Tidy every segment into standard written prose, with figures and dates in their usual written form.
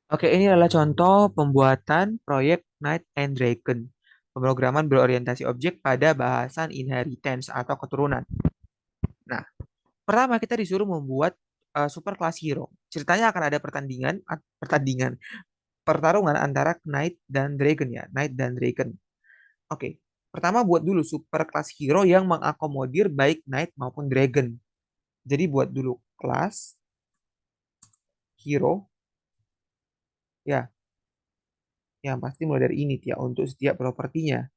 Oke, ini adalah contoh pembuatan proyek Knight and Dragon. Pemrograman berorientasi objek pada bahasan inheritance atau keturunan. Nah, pertama kita disuruh membuat super class hero. Ceritanya akan ada pertarungan antara Knight dan Dragon ya, Knight dan Dragon. Oke, pertama buat dulu super class hero yang mengakomodir baik Knight maupun Dragon. Jadi buat dulu kelas hero ya, yang pasti mulai dari init ya untuk setiap propertinya.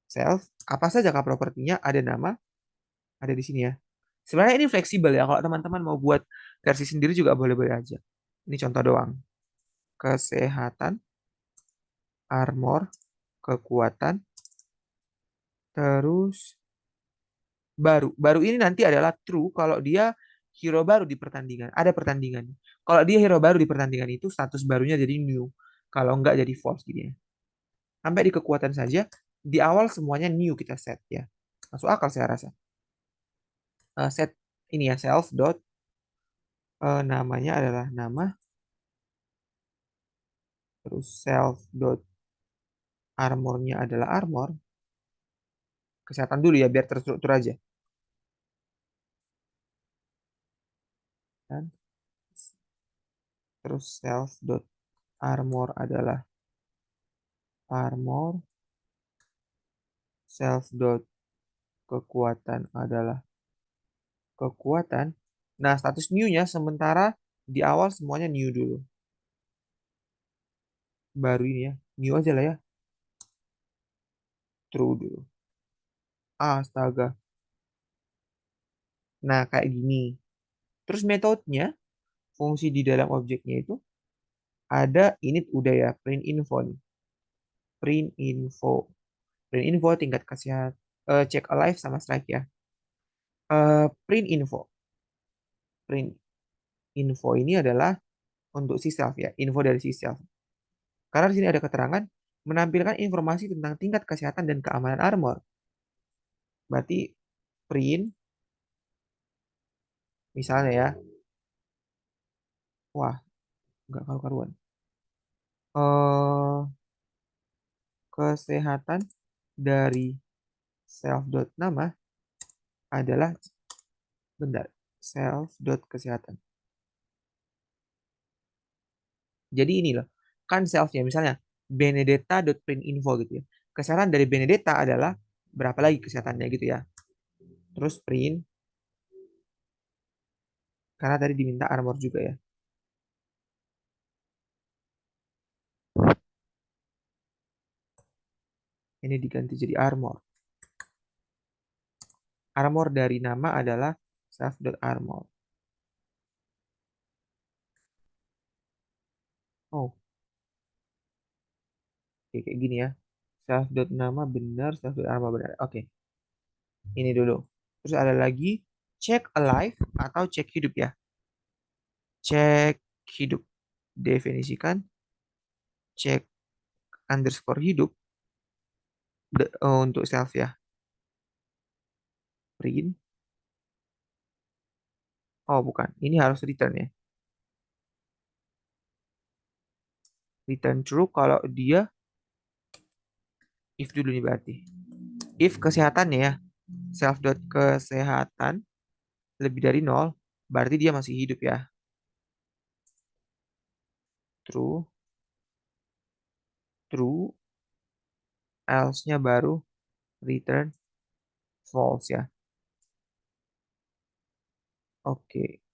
Self, apa saja kah propertinya? Ada nama, ada di sini ya. Sebenarnya ini fleksibel ya. Kalau teman-teman mau buat versi sendiri juga boleh-boleh aja. Ini contoh doang. Kesehatan, armor, kekuatan, terus baru. Baru ini nanti adalah true kalau dia hero baru di pertandingan. Ada pertandingan. Kalau dia hero baru di pertandingan itu status barunya jadi new. Kalau enggak jadi false gitu ya. Sampai di kekuatan saja, di awal semuanya new kita set ya. Masuk akal saya rasa. Set ini ya self dot namanya adalah nama, terus self dot armornya adalah armor. Kesehatan dulu ya biar terstruktur aja. Dan terus self dot armor adalah armor, self dot kekuatan adalah kekuatan. Nah, status new-nya sementara di awal semuanya new dulu. Baru ini ya, new aja lah ya, true dulu. Astaga. Nah, kayak gini. Terus metodenya, fungsi di dalam objeknya itu ada init udah ya, print info nih. Print info. Print info tingkat kesehatan, check alive sama strike ya. Print info. Print info ini adalah untuk si self ya, info dari si self. Karena di sini ada keterangan menampilkan informasi tentang tingkat kesehatan dan keamanan armor. Berarti print, misalnya ya, wah, nggak karu-karuan. Eh, Kesehatan dari self dot nama adalah bentar, self dot kesehatan. Jadi ini loh, kan selfnya misalnya Benedetta dot print info gitu ya. Kesehatan dari Benedetta adalah berapa lagi kesehatannya gitu ya. Terus print, karena tadi diminta armor juga ya. Ini diganti jadi armor. Armor dari nama adalah self.armor. Oh, oke, kayak gini ya. Self.nama benar, self.armor benar. Oke, ini dulu. Terus ada lagi check alive atau cek hidup ya. Cek hidup. Definisikan cek underscore hidup untuk self ya. Print. Oh, bukan. Ini harus return ya. Return true kalau dia if dulu nih berarti. If kesehatannya ya. Self.kesehatan lebih dari nol, berarti dia masih hidup ya. True, true, else-nya baru return false ya. Oke.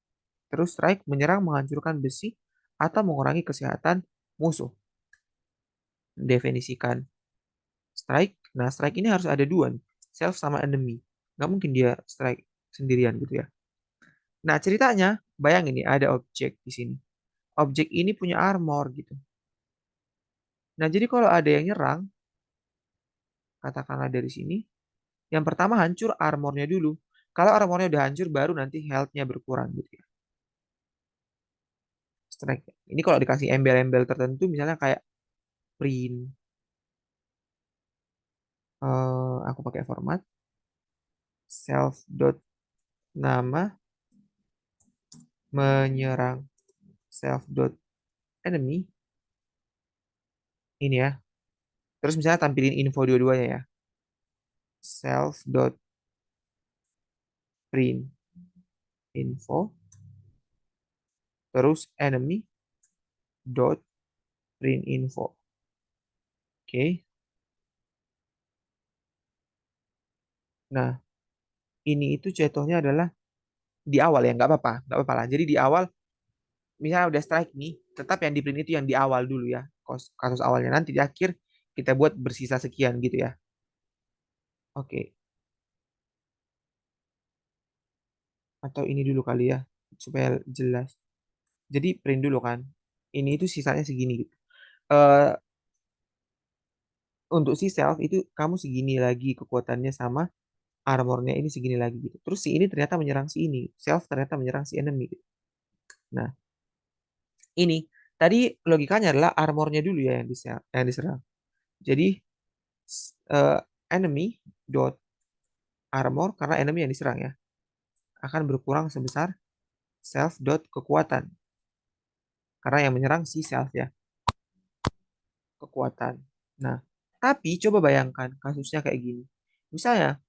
Terus strike menyerang menghancurkan besi atau mengurangi kesehatan musuh. Definisikan strike. Nah, strike ini harus ada dua nih. Self sama enemy. Nggak mungkin dia strike sendirian gitu ya. Nah, ceritanya, bayangin nih ada objek di sini. Objek ini punya armor gitu. Nah, jadi kalau ada yang nyerang, katakanlah dari sini, yang pertama hancur armornya dulu. Kalau armornya udah hancur, baru nanti health-nya berkurang gitu ya. Strike. Ini kalau dikasih embel-embel tertentu, misalnya kayak print, aku pakai format self dot nama menyerang self dot enemy ini ya. Terus misalnya tampilin info dua-duanya ya. Self dot print info terus enemy dot print info. Oke. Nah, ini itu jatuhnya adalah di awal ya, nggak apa-apa lah. Jadi di awal, misalnya udah strike nih, tetap yang di print itu yang di awal dulu ya, kasus awalnya. Nanti di akhir kita buat bersisa sekian gitu ya. Oke, atau ini dulu kali ya, supaya jelas. Jadi print dulu kan. Ini itu sisanya segini gitu. Eh untuk si self itu kamu segini lagi kekuatannya sama armornya ini segini lagi gitu. Terus si ini ternyata menyerang si ini. Self ternyata menyerang si enemy gitu. Nah, ini tadi logikanya adalah armornya dulu ya yang diserang. Jadi eh, enemy dot armor karena enemy yang diserang ya akan berkurang sebesar self dot kekuatan karena yang menyerang si self ya kekuatan. Nah, tapi coba bayangkan kasusnya kayak gini. Misalnya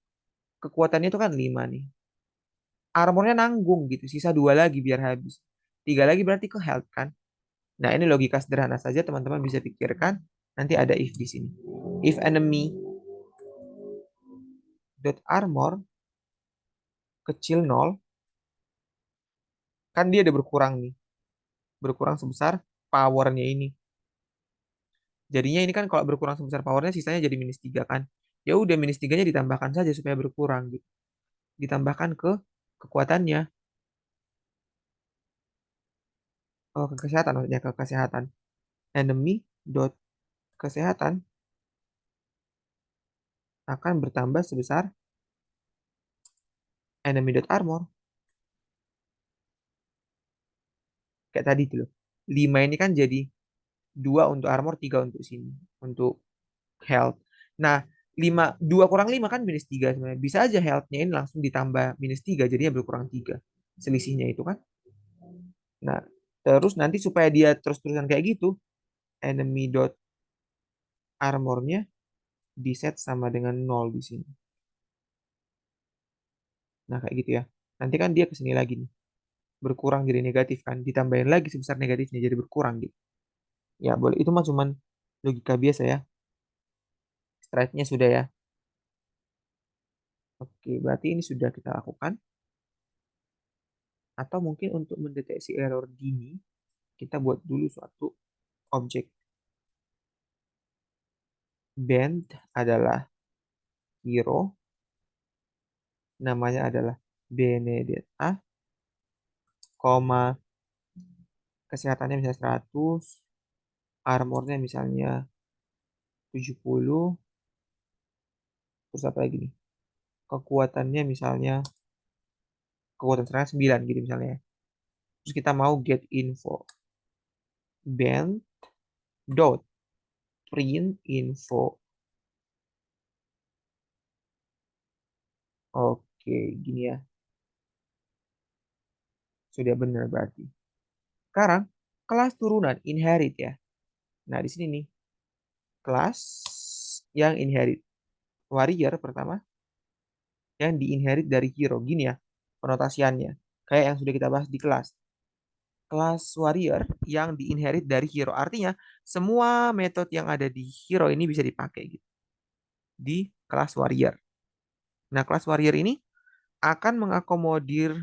kekuatannya itu kan 5 nih. Armornya nanggung gitu, sisa 2 lagi biar habis. 3 lagi berarti ke health kan. Nah, ini logika sederhana saja teman-teman bisa pikirkan. Nanti ada if di sini. If enemy dot armor kecil 0, kan dia udah berkurang nih. Berkurang sebesar powernya ini. Jadinya ini kan kalau berkurang sebesar powernya sisanya jadi -3 kan. Ya udah -3-nya ditambahkan saja supaya berkurang gitu. Ditambahkan ke kekuatannya, ke kesehatan maksudnya ke kesehatan. Enemy dot kesehatan akan bertambah sebesar enemy dot armor. Kayak tadi tuh loh. 5 ini kan jadi 2 untuk armor, 3 untuk sini. Untuk health. Nah, 2 kurang 5 kan -3 sebenarnya. Bisa aja health-nya ini langsung ditambah -3 jadinya berkurang 3. Selisihnya itu kan. Nah, terus nanti supaya dia terus-terusan kayak gitu, enemy dot armornya di set sama dengan 0 di sini. Nah, kayak gitu ya. Nanti kan dia ke sini lagi nih. Berkurang jadi negatif kan. Ditambahin lagi sebesar negatifnya jadi berkurang gitu. Ya, boleh. Itu mah cuman logika biasa ya. Strike-nya sudah ya. Oke, berarti ini sudah kita lakukan. Atau mungkin untuk mendeteksi error dini, kita buat dulu suatu objek. Band adalah hero, namanya adalah Benedetta, koma kesehatannya misalnya 100, armornya misalnya 70, terus apa lagi nih? Kekuatannya misalnya kekuatan serangan 9 gitu misalnya ya. Terus kita mau get info. Band dot print info. Oke, gini ya. Sudah benar berarti. Sekarang kelas turunan inherit ya. Nah, di sini nih kelas yang inherit warrior pertama yang diinherit dari hero. Gini ya penotasiannya. Kayak yang sudah kita bahas di kelas. Kelas warrior yang diinherit dari hero. Artinya semua metode yang ada di hero ini bisa dipakai gitu. Di kelas warrior. Nah, kelas warrior ini akan mengakomodir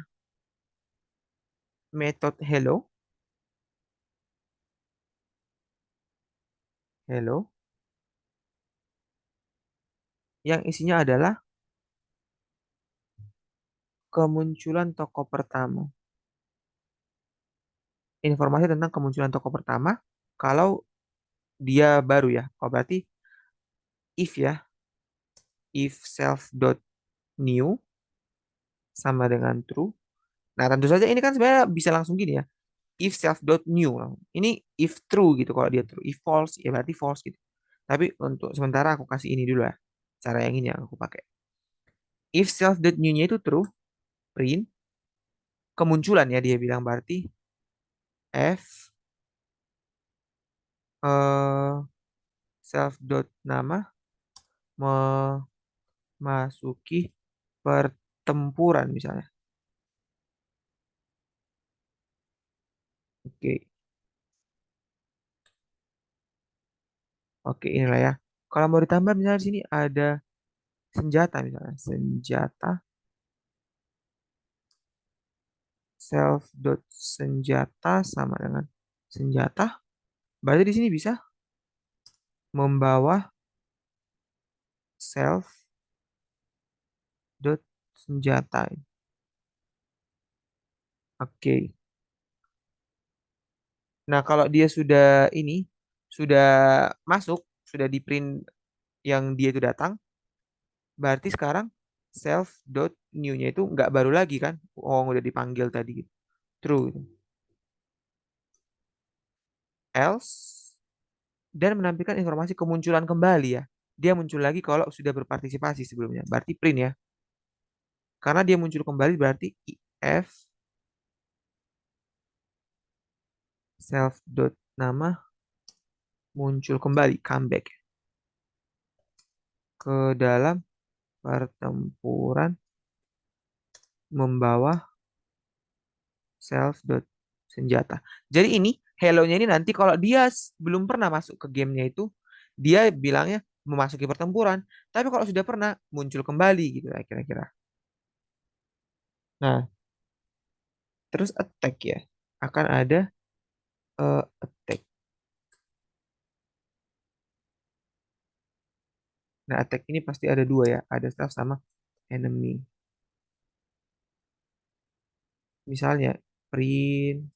metode hello yang isinya adalah kemunculan tokoh pertama. Informasi tentang kemunculan tokoh pertama kalau dia baru ya. Oh, berarti if ya, if self dot new sama dengan true. Nah, tentu saja ini kan sebenarnya bisa langsung gini ya. If self dot new. Ini if true gitu kalau dia true. If false ya berarti false gitu. Tapi untuk sementara aku kasih ini dulu ya. Cara yang ini yang aku pakai. If self dot new-nya itu true, print kemunculan ya dia bilang berarti F eh self dot nama memasuki pertempuran misalnya. Oke, oke inilah ya. Kalau mau ditambah misalnya di sini ada senjata misalnya, senjata self dot senjata sama dengan senjata. Berarti di sini bisa membawa self dot senjata. Oke. Nah, kalau dia sudah ini sudah masuk, sudah di print yang dia itu datang, berarti sekarang self dot new-nya itu nggak baru lagi kan? Oh, udah dipanggil tadi gitu. True. Else dan menampilkan informasi kemunculan kembali ya. Dia muncul lagi kalau sudah berpartisipasi sebelumnya. Berarti print ya. Karena dia muncul kembali berarti if self dot nama muncul kembali comeback ke dalam pertempuran membawa self dot senjata. Jadi ini hello-nya ini nanti kalau dia belum pernah masuk ke gamenya itu dia bilangnya memasuki pertempuran. Tapi kalau sudah pernah muncul kembali gitu ya kira-kira. Nah, terus attack ya. Akan ada attack. Nah, attack ini pasti ada dua ya. Ada staff sama enemy. Misalnya print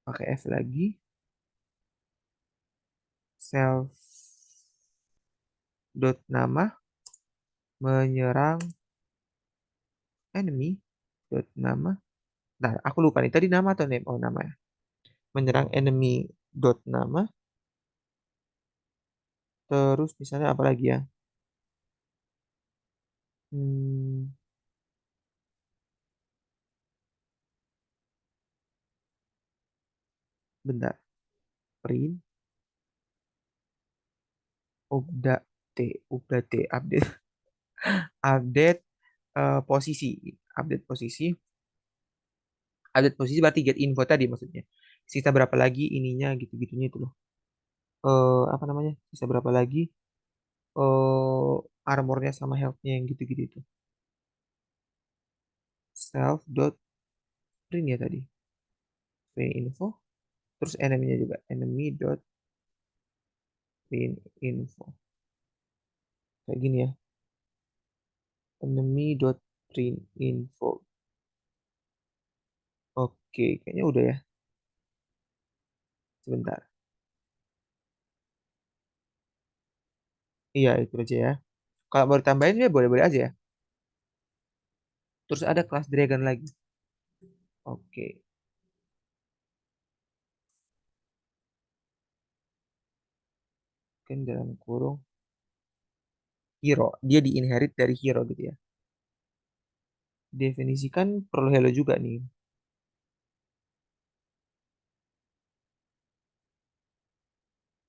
pakai F lagi. Self dot nama menyerang enemy dot nama. Nah, aku lupa nih tadi nama atau name. Oh, nama ya. Menyerang enemy dot nama. Terus misalnya apa lagi ya? Hmm, bentar. Print update update update posisi update posisi berarti get info tadi maksudnya. Sisa berapa lagi ininya gitu-gitunya itu loh. Apa namanya? Sisa berapa lagi armornya sama healthnya yang gitu-gitu itu. Self dot print ya tadi. Print info. Terus enemy-nya juga. Enemy dot print info. Kayak gini ya. Enemy dot print info. Oke, kayaknya udah ya. Sebentar. Iya, itu aja ya. Kalau mau ditambahin ya boleh-boleh aja ya. Terus ada kelas dragon lagi. Oke, kan dalam kurung hero. Dia diinherit dari hero gitu ya. Definisikan perlu hello juga nih.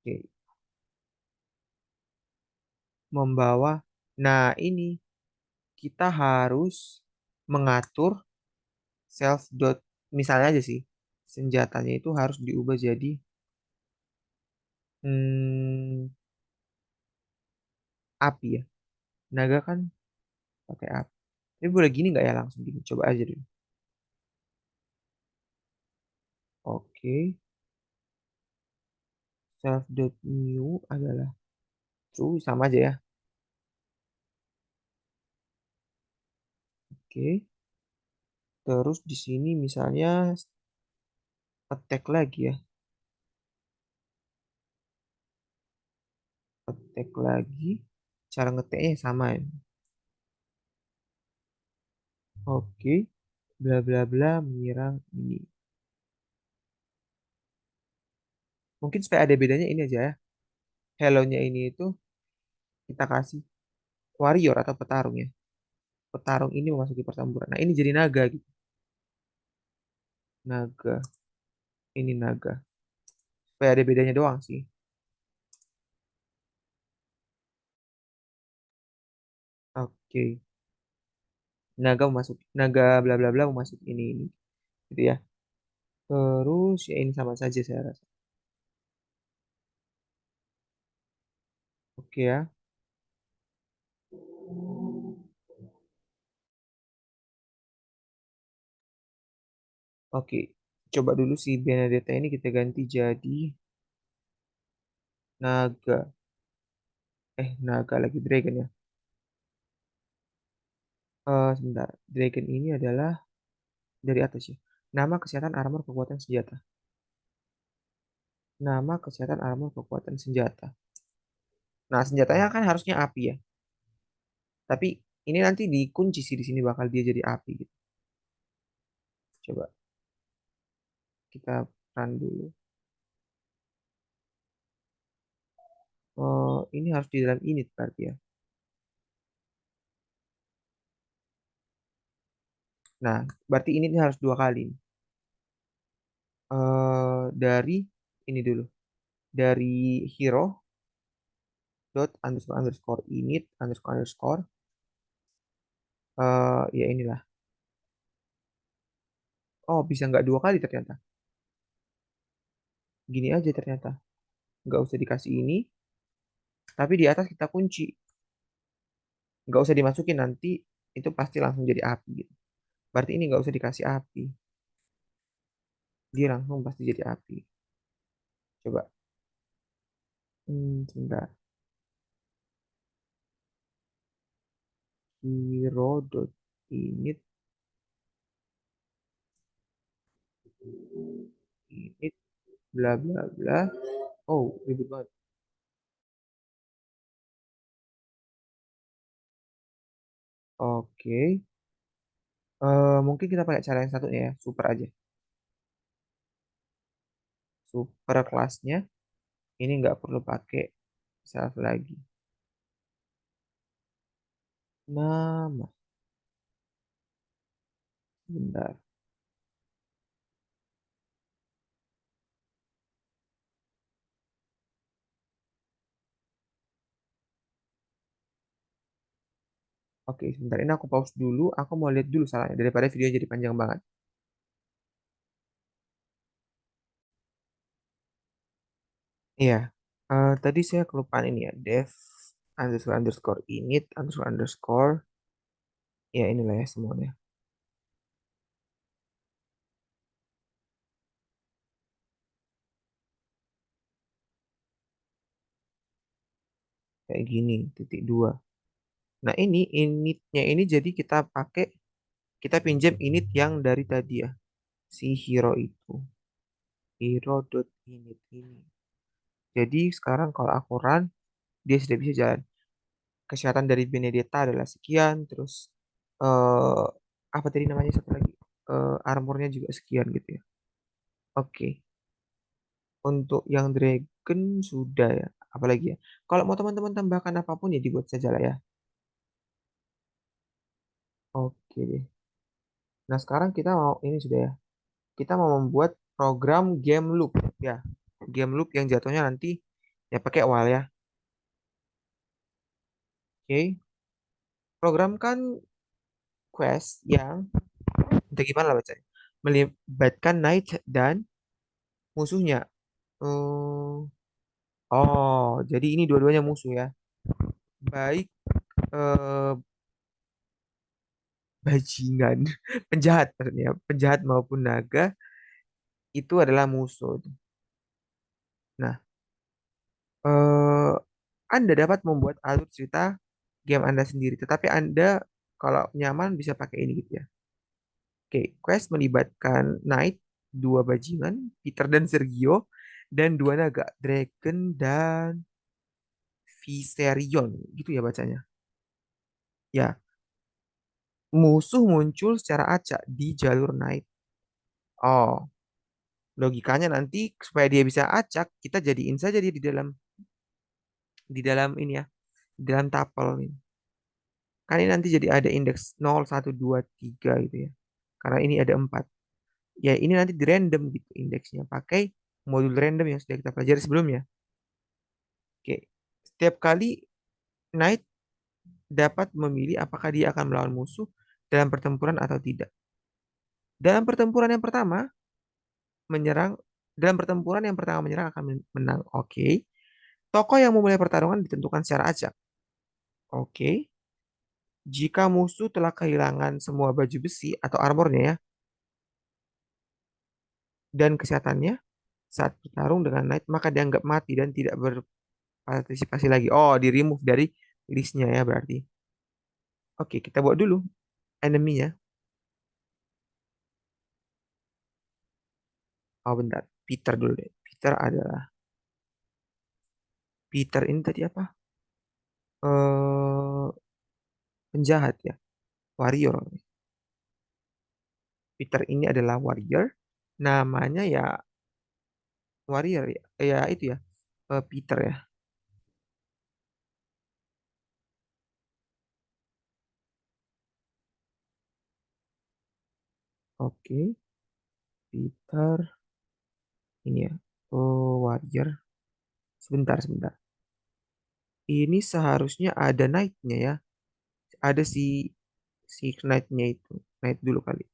Oke, membawa. Nah, ini kita harus mengatur self dot misalnya aja sih. Senjatanya itu harus diubah jadi hmm, api ya. Naga kan pakai api. Tapi boleh gini nggak ya langsung gini? Coba aja dulu. Oke, self dot new adalah true sama aja ya. Oke, terus di sini misalnya attack lagi ya. Attack lagi. Cara ngeteknya sama ya. Oke, bla bla bla menyerang ini. Mungkin supaya ada bedanya ini aja ya. Hello-nya ini itu kita kasih warrior atau petarung ya. Petarung ini memasuki pertempuran. Nah, ini jadi naga gitu. Naga. ini naga. Supaya ada bedanya doang sih. Oke. Naga mau masuk, naga bla bla bla mau masuk ini gitu ya. Terus ya ini sama saja saya rasa. Oke ya. Oke. Coba dulu si Benedetta ini kita ganti jadi naga. Naga lagi dragon ya. Sebentar. Dragon ini adalah dari atas ya. Nama kesehatan armor kekuatan senjata. Nama kesehatan armor kekuatan senjata. Nah, senjatanya kan harusnya api ya. Tapi ini nanti dikunci sih di sini bakal dia jadi api gitu. Coba kita run dulu. Ini harus di dalam init berarti ya. Nah, berarti initnya harus dua kali. Dari ini dulu. Dari hero dot underscore underscore init underscore underscore. Ya inilah. Oh, bisa nggak dua kali ternyata. Gini aja ternyata. Nggak usah dikasih ini, tapi di atas kita kunci. Nggak usah dimasukin nanti itu pasti langsung jadi api gitu. Berarti ini nggak usah dikasih api. Dia langsung pasti jadi api. Coba. Sebentar. Hero dot init init bla bla bla. Oh, ribet banget. Oke. Mungkin kita pakai cara yang satunya ya, super aja. Super kelasnya ini nggak perlu pakai self lagi. Nama, bentar. Oke, sebentar ini aku pause dulu. Aku mau lihat dulu salahnya daripada video jadi panjang banget. Iya, tadi saya kelupaan ini ya, dev underscore underscore init underscore underscore. Ya inilah ya semuanya. Kayak gini, titik dua. Nah ini initnya ini jadi kita pakai, kita pinjam init yang dari tadi ya, si hero itu. Hero dot init ini. Jadi sekarang kalau aku run, dia sudah bisa jalan. Kesehatan dari Benedetta adalah sekian, terus eh apa tadi namanya satu lagi? Armornya juga sekian gitu ya. Oke, untuk yang Dragon sudah ya. Apalagi ya. Kalau mau teman-teman tambahkan apapun ya dibuat saja lah ya. Oke deh. Nah sekarang kita mau ini sudah ya. Kita mau membuat program game loop ya. Game loop yang jatuhnya nanti ya pakai while ya. Oke. Programkan quest yang entah gimana lah bacanya. Melibatkan knight dan musuhnya. Hmm, oh, jadi ini dua-duanya musuh ya. Baik bajingan, penjahat maksudnya, penjahat maupun naga itu adalah musuh. Nah, eh, Anda dapat membuat alur cerita game Anda sendiri, tetapi Anda kalau nyaman bisa pakai ini gitu ya. Oke, quest melibatkan knight, dua bajingan, Peter dan Sergio, dan dua naga, Dragon dan Viserion, gitu ya bacanya. Ya, musuh muncul secara acak di jalur night. Oh, logikanya nanti supaya dia bisa acak, kita jadiin saja dia di dalam ini ya, di dalam tapel ini. Kan ini nanti jadi ada indeks 0, 1, 2, 3 gitu ya. Karena ini ada 4. Ya ini nanti di random gitu indeksnya. Pakai modul random yang sudah kita pelajari sebelumnya. Oke. Setiap kali knight dapat memilih apakah dia akan melawan musuh dalam pertempuran atau tidak. Dalam pertempuran yang pertama, menyerang dalam pertempuran yang pertama menyerang akan menang. Oke. Tokoh yang memulai pertarungan ditentukan secara acak. Oke. Jika musuh telah kehilangan semua baju besi atau armornya ya, dan kesehatannya saat bertarung dengan knight, maka dianggap mati dan tidak berpartisipasi lagi. Oh, di remove dari listnya ya berarti. Oke, kita buat dulu enemy-nya. Oh, bentar. Peter dulu deh. Peter ini tadi apa? Eh, penjahat ya, warrior. Peter ini adalah warrior. Namanya ya warrior ya. Ya itu ya. Peter ya. Oke, Peter ini ya. Oh, warrior. Sebentar, sebentar. Ini seharusnya ada knight-nya ya. Ada si knight-nya itu. Knight dulu kali.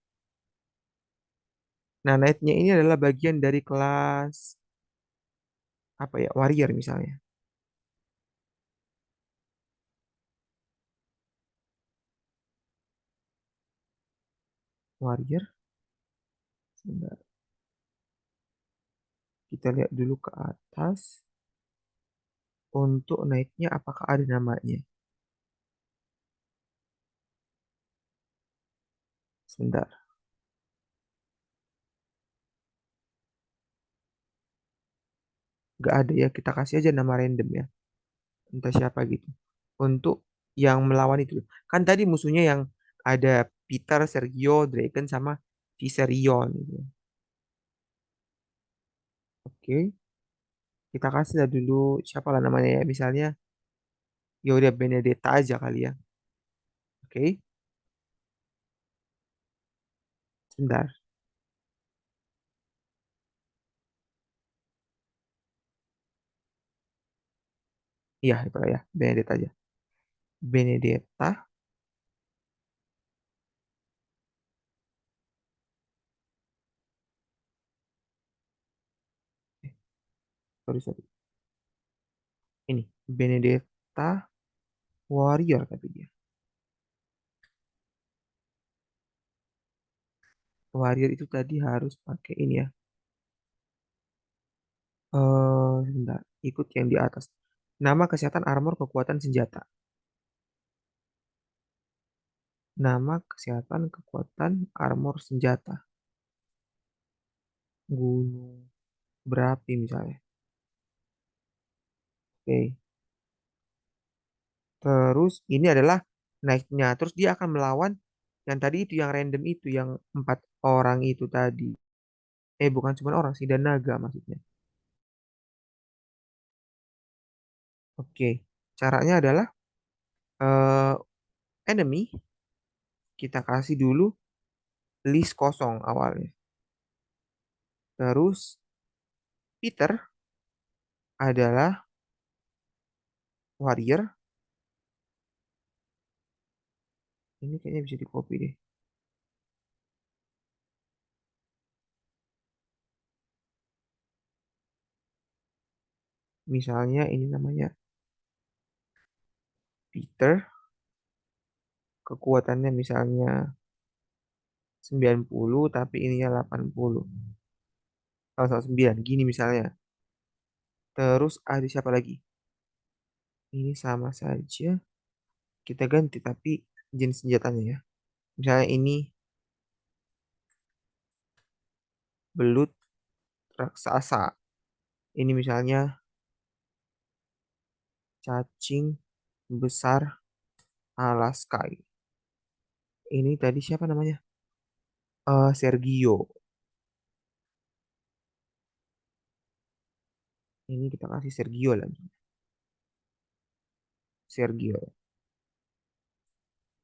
Nah, knight-nya ini adalah bagian dari kelas apa ya? Warrior misalnya. Warrior. Sebentar. Kita lihat dulu ke atas. Untuk knight-nya apakah ada namanya? Sebentar. Nggak ada ya. Kita kasih aja nama random ya. Entah siapa gitu. Untuk yang melawan itu. Kan tadi musuhnya yang ada Peter, Sergio, Draken, sama Viserion gitu. Oke. Kita kasih lah dulu siapa lah namanya ya. Misalnya ya udah Benedetta aja kali ya. Oke. Sebentar. Iya, itu lah ya. Benedetta aja. Benedetta. Eh, sorry, sorry. Ini. Benedetta Warrior tapi dia. Warrior itu tadi harus pakai ini ya. Sebentar. Ikut yang di atas. Nama kesehatan armor kekuatan senjata. Nama kesehatan kekuatan armor senjata. Gunung berapi misalnya. Oke. Terus ini adalah naiknya. Terus dia akan melawan yang tadi itu yang random itu yang 4 orang itu tadi. Bukan cuma orang sih dan naga maksudnya. Oke. Caranya adalah eh enemy kita kasih dulu list kosong awalnya. Terus Peter adalah warrior. Ini kayaknya bisa di copy deh. Misalnya ini namanya Peter. Kekuatannya misalnya 90 tapi ininya 80. Sama 9 gini misalnya. Terus ada siapa lagi? Ini sama saja. Kita ganti tapi jenis senjatanya ya. Misalnya ini belut raksasa. Ini misalnya cacing besar Alaska. Ini tadi siapa namanya? Sergio. Ini kita kasih Sergio lagi. Sergio.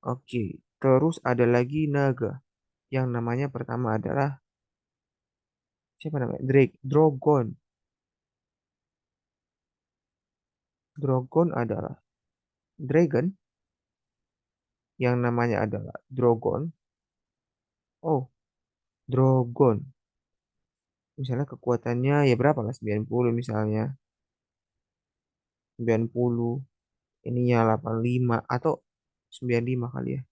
Oke. Terus ada lagi naga. Yang namanya pertama adalah Siapa namanya? Drake, Drogon. Drogon adalah dragon yang namanya adalah Drogon. Oh, Drogon. Misalnya kekuatannya ya berapa lah? 90 misalnya. 90. Ininya 85 atau 95 kali ya.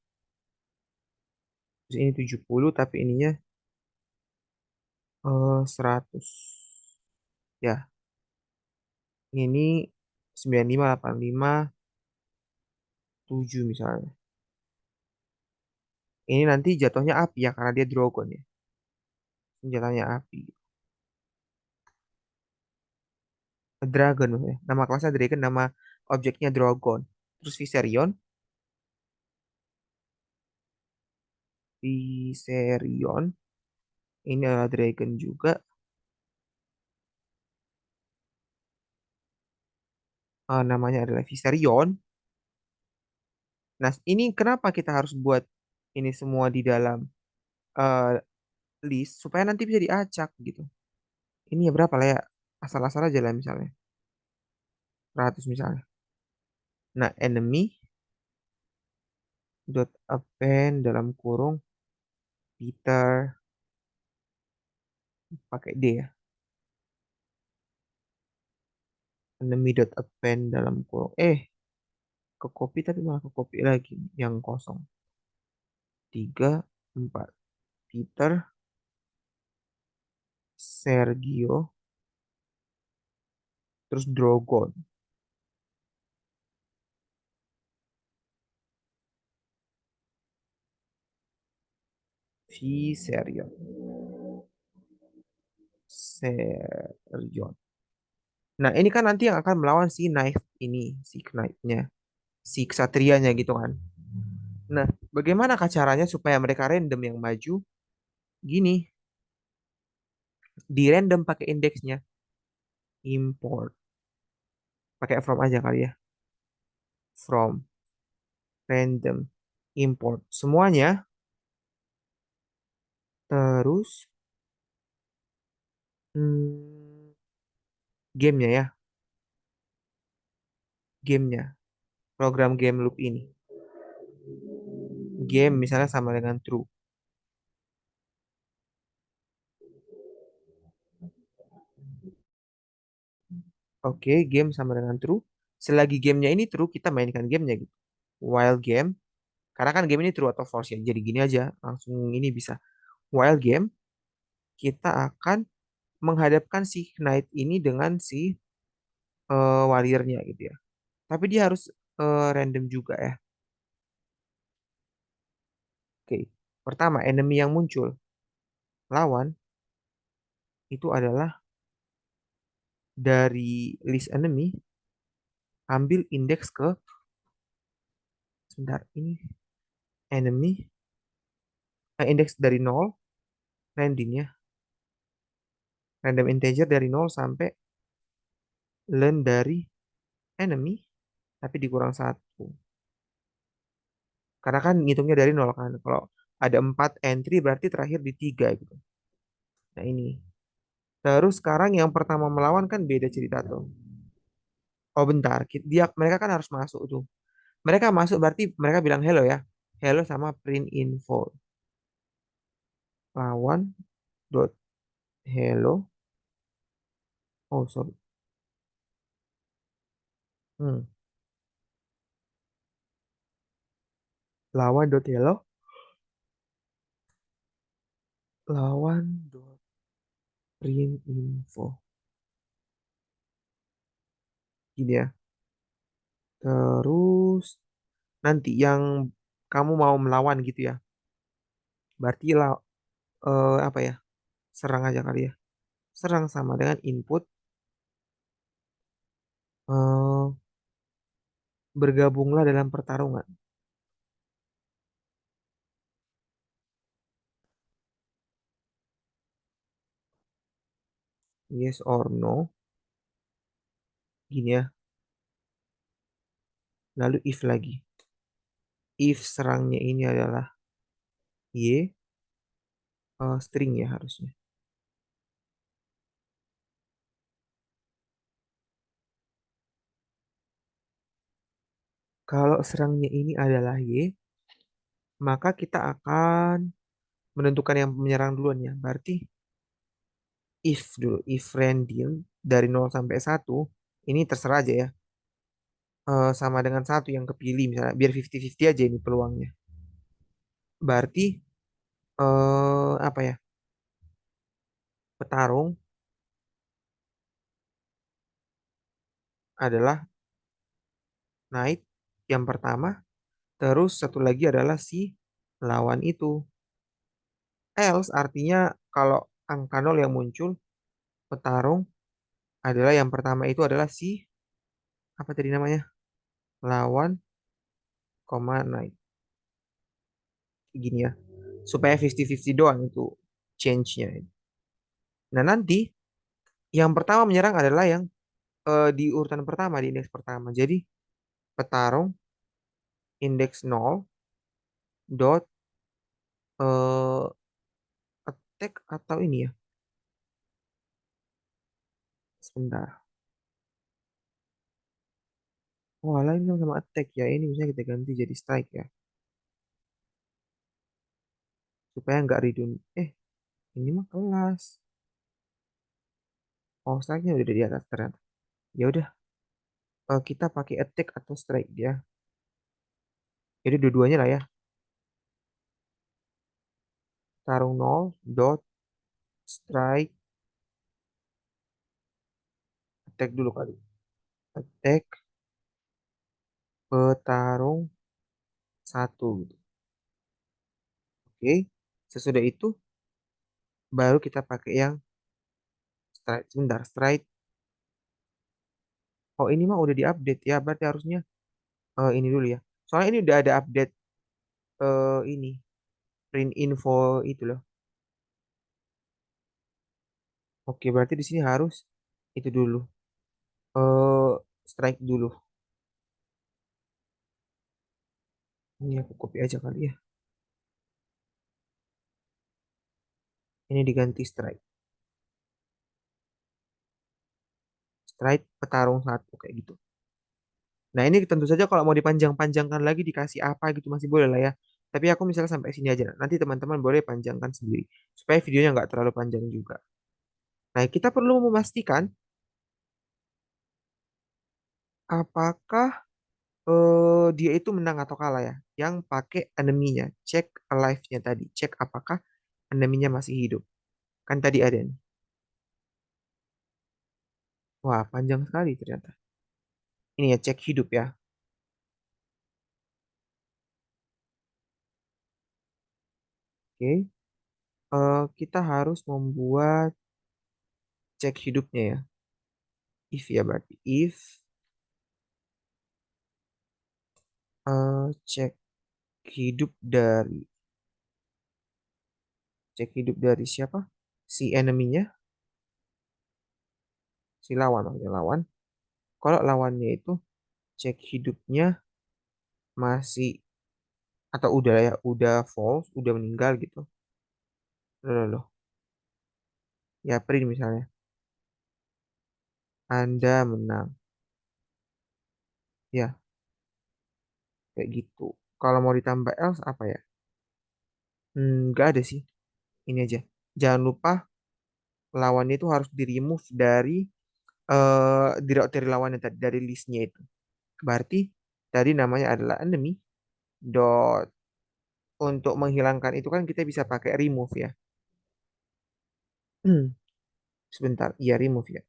Terus ini 70 tapi ininya 100. Ya, ini 95, 85, 7 misalnya. Ini nanti jatuhnya api ya karena dia Drogon ya. Senjatanya api. Dragon maksudnya. Nama kelasnya Dragon, nama objeknya Drogon. Terus Viserion, Viserion ini adalah Dragon juga. Namanya adalah Viserion. Nah, ini kenapa kita harus buat ini semua di dalam eh, list supaya nanti bisa diacak gitu. Ini ya berapa lah ya? Asal-asal aja lah misalnya. 100 misalnya. Nah, enemy dot append dalam kurung Peter pakai D ya. Enemy dot append dalam kurung ke copy tapi malah ke copy lagi yang kosong. 3 4 Peter Sergio terus Drogon Viserion Serion. Nah, ini kan nanti yang akan melawan si Knight ini, si Knight-nya, si Ksatria-nya gitu kan. Nah, bagaimana caranya supaya mereka random yang maju? Gini, di random pakai indeksnya, import, pakai from aja kali ya, from random import semuanya, terus gamenya ya, gamenya, program game loop ini, game misalnya sama dengan true. Oke, game sama dengan true. Selagi gamenya ini true, kita mainkan gamenya gitu. While game, karena kan game ini true atau false ya. Jadi gini aja, langsung ini bisa. While game, kita akan menghadapkan si knight ini dengan si warriornya gitu ya. Tapi dia harus random juga ya. Oke, pertama enemy yang muncul lawan itu adalah dari list enemy ambil indeks ke sebentar ini enemy indeks dari nol random ya random integer dari nol sampai learn dari enemy tapi dikurang satu karena kan ngitungnya dari nol kan kalau ada 4 entry berarti terakhir di 3 gitu. Nah ini terus sekarang yang pertama melawan kan beda cerita tuh. Oh bentar, dia mereka kan harus masuk tuh. Mereka masuk berarti mereka bilang hello ya. Hello sama print info. Lawan dot hello. Oh sorry. Hmm. Lawan dot hello. Lawan dot print info. Gini ya. Terus nanti yang kamu mau melawan gitu ya. Berarti apa ya? Serang aja kali ya. Serang sama dengan input eh, bergabunglah dalam pertarungan. Yes or no. Gini ya. Lalu if lagi. If serangnya ini adalah Y, string ya harusnya. Kalau serangnya ini adalah Y, maka kita akan menentukan yang menyerang duluan ya. Berarti if dulu, if random dari 0 sampai 1 ini terserah aja ya. Sama dengan satu yang kepilih misalnya, biar 50-50 aja ini peluangnya. Berarti apa ya? Petarung adalah knight yang pertama, terus satu lagi adalah si lawan itu. Else artinya kalau angka 0 yang muncul, petarung adalah yang pertama itu adalah si apa tadi namanya? Lawan, koma knight. Gini ya. Supaya 50-50 doang itu change-nya. Nah, nanti yang pertama menyerang adalah yang di urutan pertama, di indeks pertama. Jadi petarung indeks 0 dot eh, attack atau ini ya. Sebentar. Oh, lain sama attack ya. Ini bisa kita ganti jadi strike ya. Supaya nggak redundant. Ini mah kelas. Oh, strike-nya udah di atas ternyata. Ya udah, kita pakai attack atau strike dia. Jadi dua-duanya lah ya. Tarung 0 dot strike attack dulu kali. Attack petarung satu gitu. Oke. Sesudah itu baru kita pakai yang strike. Sebentar, strike. Oh, ini mah udah diupdate ya. Berarti harusnya ini dulu ya. Soalnya ini udah ada update ini print info itu loh. Oke, berarti di sini harus itu dulu. eh Strike dulu. Ini aku copy aja kali ya. Ini diganti strike. Strike petarung satu kayak gitu. Nah, ini tentu saja kalau mau dipanjang-panjangkan lagi dikasih apa gitu masih boleh lah ya. Tapi aku misalnya sampai sini aja. Nanti teman-teman boleh panjangkan sendiri. Supaya videonya nggak terlalu panjang juga. Nah, kita perlu memastikan apakah dia itu menang atau kalah ya. Yang pakai enemy-nya. Cek alive-nya tadi. Cek apakah enemy-nya masih hidup. Kan tadi ada nih. Wah, panjang sekali ternyata. Ini ya, cek hidup ya. Oke. Kita harus membuat cek hidupnya ya. If ya berarti. If cek hidup dari siapa? Si enemy-nya, si lawan maksudnya lawan. Kalau lawannya itu cek hidupnya masih atau udah ya, udah false, udah meninggal gitu. Loh. Ya, print misalnya. Anda menang. Ya, kayak gitu. Kalau mau ditambah else apa ya? Nggak ada sih. Ini aja. Jangan lupa lawannya itu harus di remove dari dari lawannya tadi, dari listnya itu. Berarti tadi namanya adalah enemy dot untuk menghilangkan itu kan kita bisa pakai remove ya. Sebentar, iya remove ya.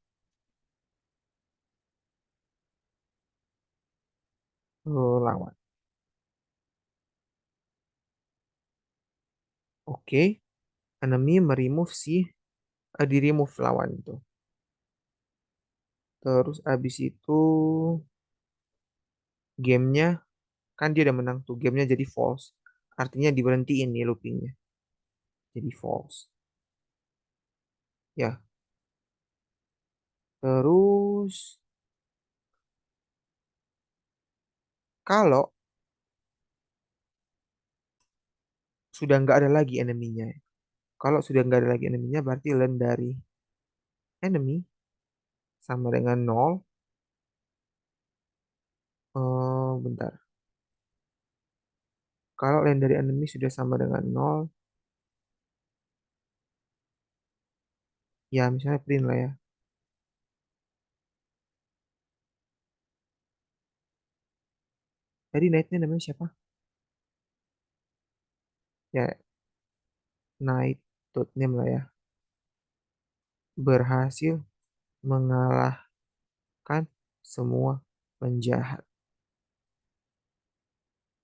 Lawan. Oke, enemy meremove di remove lawan itu. Terus abis itu gamenya kan dia udah menang tuh, gamenya jadi false. Artinya diberhentiin nih loopingnya. Jadi false. Ya, terus kalau sudah nggak ada lagi enemy-nya. Kalau sudah nggak ada lagi enemy-nya berarti learn dari enemy sama dengan nol. Bentar. Kalau land dari enemy sudah sama dengan nol, ya misalnya print lah ya. Tadi knight-nya namanya siapa? Ya, knight name lah ya. Berhasil mengalahkan semua penjahat.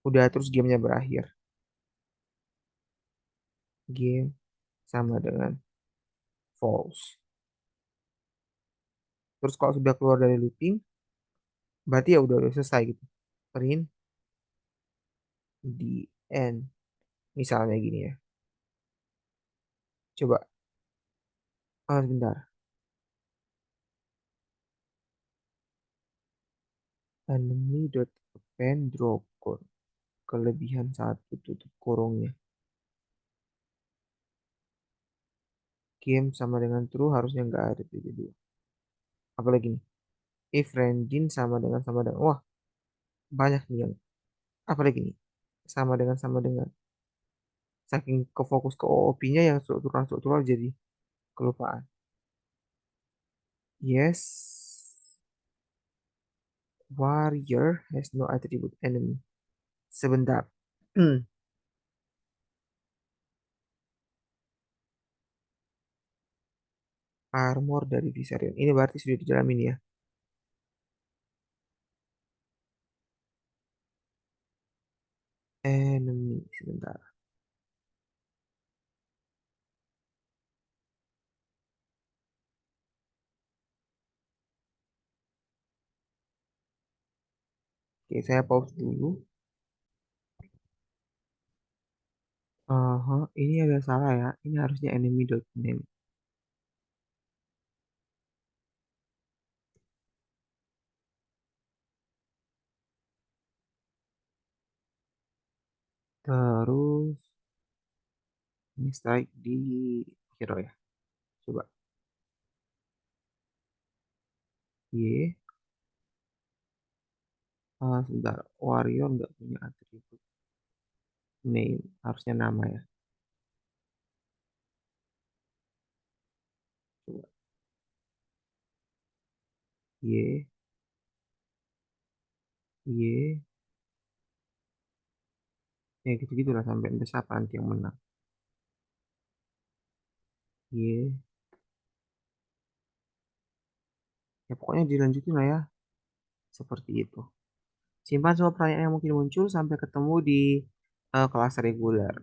Udah terus gamenya berakhir. Game sama dengan false. Terus kalau sudah keluar dari looping, berarti ya udah selesai gitu. Print di end. Misalnya gini ya. Coba, sebentar. Enemy.append dropcode. Kelebihan satu tutup kurungnya. Game sama dengan true harusnya nggak ada tuh jadi. Apalagi nih. If Rangin sama dengan. Wah, banyak nih yang. Apalagi nih. Sama dengan. Saking kefokus ke OOP-nya yang struktural jadi kelupaan. Yes. Warrior has no attribute enemy. Sebentar. Armor dari Viserion. Ini berarti sudah dijalanin ya. Enemy. Sebentar. Oke, saya pause dulu. Aha, ini agak salah ya. Ini harusnya enemy.name. Terus ini strike di hero ya. Coba. Y. Sebentar. Warrior nggak punya atribut name. Harusnya nama ya. Coba. Y. Y. Ya gitu-gitu lah sampai entah siapa nanti yang menang. Y. Ya pokoknya dilanjutin lah ya. Seperti itu. Simpan semua pertanyaan yang mungkin muncul sampai ketemu di kelas reguler.